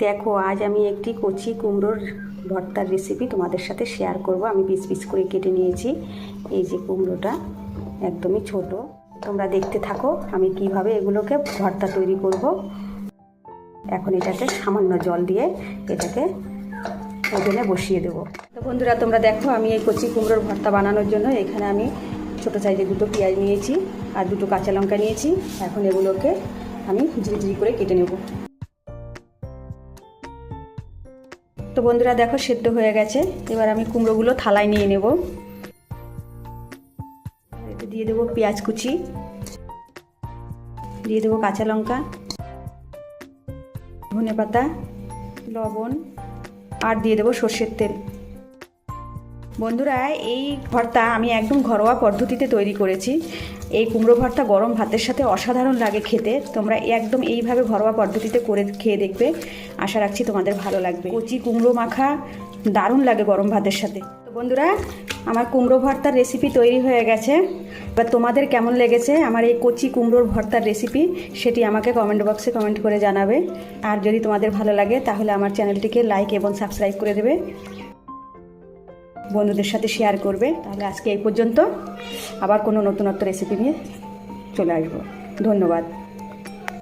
দেখো আজ আমি একটি কচি কুমড়োর ভর্তার রেসিপি তোমাদের সাথে শেয়ার করব। আমি পিস পিস করে কেটে নিয়েছি। এই যে কুমড়োটা একদমই ছোট, তোমরা দেখতে থাকো আমি কিভাবে এগুলোকে ভর্তা তৈরি করব। এখন এটাকে সামান্য জল দিয়ে এটাকে ওভেনে বসিয়ে দেব। তো বন্ধুরা তোমরা দেখো, আমি এই কচি কুমড়োর ভর্তা বানানোর জন্য এখানে আমি ছোটো সাইজে দুটো পেঁয়াজ নিয়েছি আর দুটো কাঁচা লঙ্কা নিয়েছি। এখন এগুলোকে আমি ঝিরি করে কেটে নেব। তো বন্ধুরা দেখো সেদ্ধ হয়ে গেছে। এবার আমি কুমড়োগুলো থালায় নিয়ে নেব। এতে দিয়ে দেবো পেঁয়াজ কুচি, দিয়ে দেবো কাঁচা লঙ্কা, ধনে পাতা, লবণ আর দিয়ে দেবো সর্ষের তেল। বন্ধুরা এই ভর্তা আমি একদম ঘরোয়া পদ্ধতিতে তৈরি করেছি। এই কুমড়ো ভর্তা গরম ভাতের সাথে অসাধারণ লাগে খেতে। তোমরা একদম এইভাবে ঘরোয়া পদ্ধতিতে করে খেয়ে দেখবে, আশা রাখছি তোমাদের ভালো লাগবে। কচি কুমড়ো মাখা দারুণ লাগে গরম ভাতের সাথে। তো বন্ধুরা আমার কুমড়ো ভর্তার রেসিপি তৈরি হয়ে গেছে। এবার তোমাদের কেমন লেগেছে আমার এই কচি কুমড়োর ভর্তার রেসিপি সেটি আমাকে কমেন্ট বক্সে কমেন্ট করে জানাবে। আর যদি তোমাদের ভালো লাগে তাহলে আমার চ্যানেলটিকে লাইক এবং সাবস্ক্রাইব করে দেবে, বন্ধুদের সাথে শেয়ার করবে। তাহলে আজকে এই পর্যন্ত, আবার কোনো নতুনত্ব রেসিপি নিয়ে চলে আসবো। ধন্যবাদ।